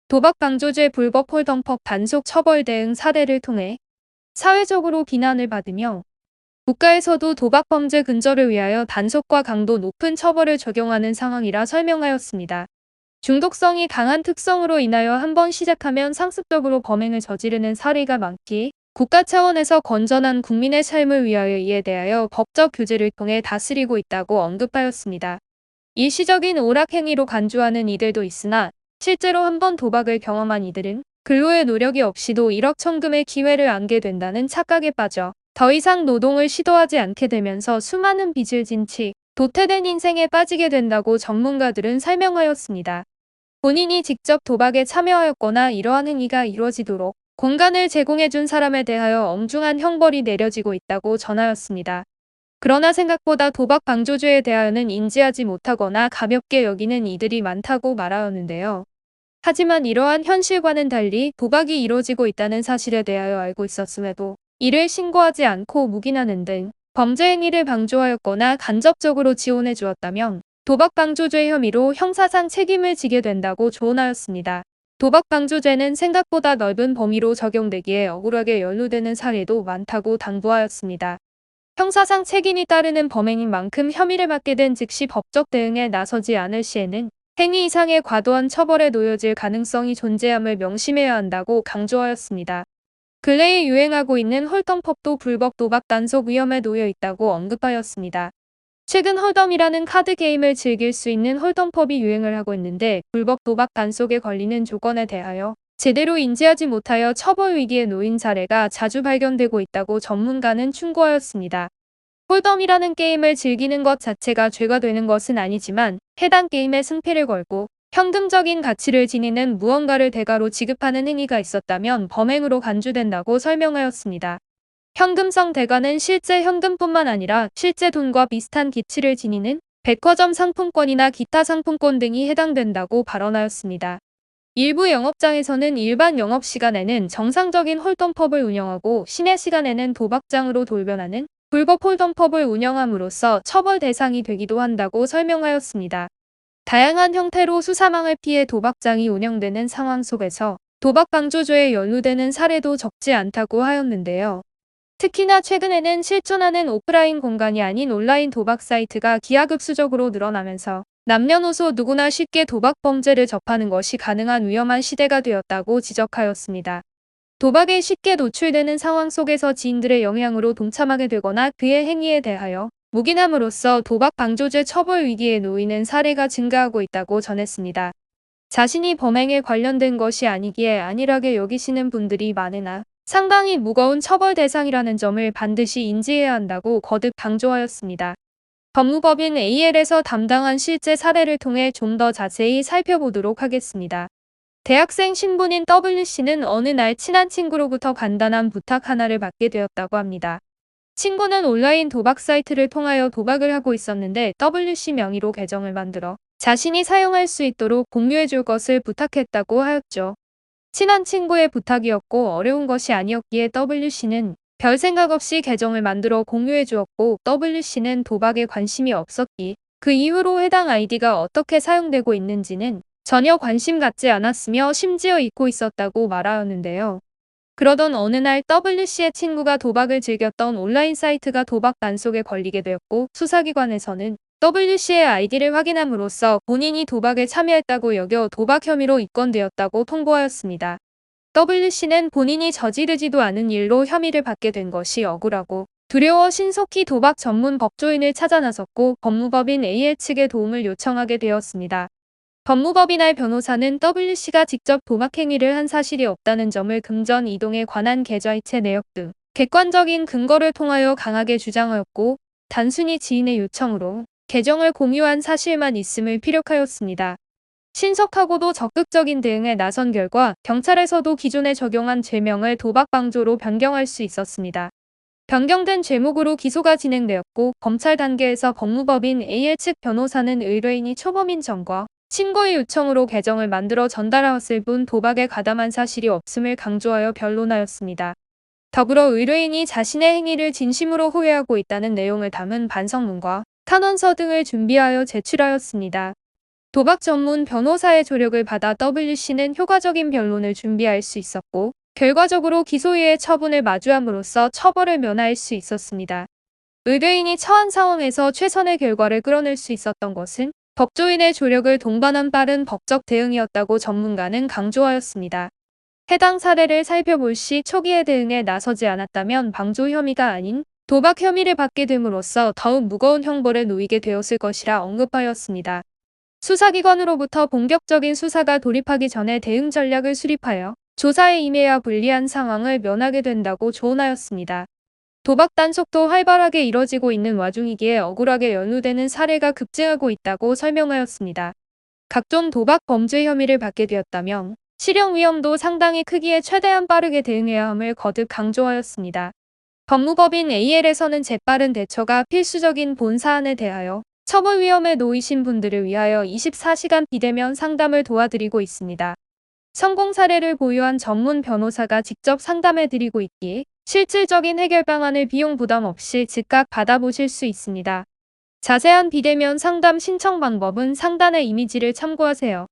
도박 방조죄 불법 홀덤법 단속 처벌 대응 사례를 통해 사회적으로 비난을 받으며 국가에서도 도박 범죄 근절을 위하여 단속과 강도 높은 처벌을 적용하는 상황이라 설명하였습니다. 중독성이 강한 특성으로 인하여 한번 시작하면 상습적으로 범행을 저지르는 사례가 많기에 국가 차원에서 건전한 국민의 삶을 위하여 이에 대하여 법적 규제를 통해 다스리고 있다고 언급하였습니다. 일시적인 오락행위로 간주하는 이들도 있으나 실제로 한번 도박을 경험한 이들은 근로의 노력이 없이도 1억 천금의 기회를 안게 된다는 착각에 빠져 더 이상 노동을 시도하지 않게 되면서 수많은 빚을 진 채 도태된 인생에 빠지게 된다고 전문가들은 설명하였습니다. 본인이 직접 도박에 참여하였거나 이러한 행위가 이루어지도록 공간을 제공해준 사람에 대하여 엄중한 형벌이 내려지고 있다고 전하였습니다. 그러나 생각보다 도박 방조죄에 대하여는 인지하지 못하거나 가볍게 여기는 이들이 많다고 말하였는데요. 하지만 이러한 현실과는 달리 도박이 이루어지고 있다는 사실에 대하여 알고 있었음에도 이를 신고하지 않고 묵인하는 등 범죄 행위를 방조하였거나 간접적으로 지원해 주었다면 도박 방조죄 혐의로 형사상 책임을 지게 된다고 조언하였습니다. 도박 방조죄는 생각보다 넓은 범위로 적용되기에 억울하게 연루되는 사례도 많다고 당부하였습니다. 형사상 책임이 따르는 범행인 만큼 혐의를 받게 된 즉시 법적 대응에 나서지 않을 시에는 행위 이상의 과도한 처벌에 놓여질 가능성이 존재함을 명심해야 한다고 강조하였습니다. 근래에 유행하고 있는 홀덤법도 불법 도박 단속 위험에 놓여 있다고 언급하였습니다. 최근 홀덤이라는 카드 게임을 즐길 수 있는 홀덤법이 유행을 하고 있는데 불법 도박 단속에 걸리는 조건에 대하여 제대로 인지하지 못하여 처벌 위기에 놓인 사례가 자주 발견되고 있다고 전문가는 충고하였습니다. 홀덤이라는 게임을 즐기는 것 자체가 죄가 되는 것은 아니지만 해당 게임에 승패를 걸고 현금적인 가치를 지니는 무언가를 대가로 지급하는 행위가 있었다면 범행으로 간주된다고 설명하였습니다. 현금성 대가는 실제 현금뿐만 아니라 실제 돈과 비슷한 기치를 지니는 백화점 상품권이나 기타 상품권 등이 해당된다고 발언하였습니다. 일부 영업장에서는 일반 영업시간에는 정상적인 홀덤펍을 운영하고 심야 시간에는 도박장으로 돌변하는 불법 홀덤펍을 운영함으로써 처벌 대상이 되기도 한다고 설명하였습니다. 다양한 형태로 수사망을 피해 도박장이 운영되는 상황 속에서 도박 방조죄에 연루되는 사례도 적지 않다고 하였는데요. 특히나 최근에는 실존하는 오프라인 공간이 아닌 온라인 도박 사이트가 기하급수적으로 늘어나면서 남녀노소 누구나 쉽게 도박 범죄를 접하는 것이 가능한 위험한 시대가 되었다고 지적하였습니다. 도박에 쉽게 노출되는 상황 속에서 지인들의 영향으로 동참하게 되거나 그의 행위에 대하여 묵인함으로써 도박 방조죄 처벌 위기에 놓이는 사례가 증가하고 있다고 전했습니다. 자신이 범행에 관련된 것이 아니기에 안일하게 여기시는 분들이 많으나 상당히 무거운 처벌 대상이라는 점을 반드시 인지해야 한다고 거듭 강조하였습니다. 법무법인 AL에서 담당한 실제 사례를 통해 좀 더 자세히 살펴보도록 하겠습니다. 대학생 신분인 WC는 어느 날 친한 친구로부터 간단한 부탁 하나를 받게 되었다고 합니다. 친구는 온라인 도박 사이트를 통하여 도박을 하고 있었는데 WC 명의로 계정을 만들어 자신이 사용할 수 있도록 공유해 줄 것을 부탁했다고 하였죠. 친한 친구의 부탁이었고 어려운 것이 아니었기에 WC는 별 생각 없이 계정을 만들어 공유해 주었고 WC는 도박에 관심이 없었기 그 이후로 해당 아이디가 어떻게 사용되고 있는지는 전혀 관심 갖지 않았으며 심지어 잊고 있었다고 말하였는데요. 그러던 어느 날 WC의 친구가 도박을 즐겼던 온라인 사이트가 도박 단속에 걸리게 되었고 수사기관에서는 WC의 아이디를 확인함으로써 본인이 도박에 참여했다고 여겨 도박 혐의로 입건되었다고 통보하였습니다. WC는 본인이 저지르지도 않은 일로 혐의를 받게 된 것이 억울하고 두려워 신속히 도박 전문 법조인을 찾아 나섰고 법무법인 AL 측에 도움을 요청하게 되었습니다. 법무법인 R 변호사는 WC가 직접 도박 행위를 한 사실이 없다는 점을 금전 이동에 관한 계좌이체 내역 등 객관적인 근거를 통하여 강하게 주장하였고 단순히 지인의 요청으로 계정을 공유한 사실만 있음을 피력하였습니다. 신속하고도 적극적인 대응에 나선 결과 경찰에서도 기존에 적용한 죄명을 도박 방조로 변경할 수 있었습니다. 변경된 죄목으로 기소가 진행되었고 검찰 단계에서 법무법인 AL 측 변호사는 의뢰인이 초범인 점과 친구의 요청으로 계정을 만들어 전달하였을 뿐 도박에 가담한 사실이 없음을 강조하여 변론하였습니다. 더불어 의뢰인이 자신의 행위를 진심으로 후회하고 있다는 내용을 담은 반성문과 탄원서 등을 준비하여 제출하였습니다. 도박 전문 변호사의 조력을 받아 WC는 효과적인 변론을 준비할 수 있었고, 결과적으로 기소유예 처분을 마주함으로써 처벌을 면할 수 있었습니다. 의뢰인이 처한 상황에서 최선의 결과를 끌어낼 수 있었던 것은 법조인의 조력을 동반한 빠른 법적 대응이었다고 전문가는 강조하였습니다. 해당 사례를 살펴볼 시 초기에 대응에 나서지 않았다면 방조 혐의가 아닌 도박 혐의를 받게 됨으로써 더욱 무거운 형벌에 놓이게 되었을 것이라 언급하였습니다. 수사기관으로부터 본격적인 수사가 돌입하기 전에 대응 전략을 수립하여 조사에 임해야 불리한 상황을 면하게 된다고 조언하였습니다. 도박 단속도 활발하게 이뤄지고 있는 와중이기에 억울하게 연루되는 사례가 급증하고 있다고 설명하였습니다. 각종 도박 범죄 혐의를 받게 되었다면 실형 위험도 상당히 크기에 최대한 빠르게 대응해야 함을 거듭 강조하였습니다. 법무법인 AL에서는 재빠른 대처가 필수적인 본 사안에 대하여 처벌 위험에 놓이신 분들을 위하여 24시간 비대면 상담을 도와드리고 있습니다. 성공 사례를 보유한 전문 변호사가 직접 상담해드리고 있기에 실질적인 해결 방안을 비용 부담 없이 즉각 받아보실 수 있습니다. 자세한 비대면 상담 신청 방법은 상단의 이미지를 참고하세요.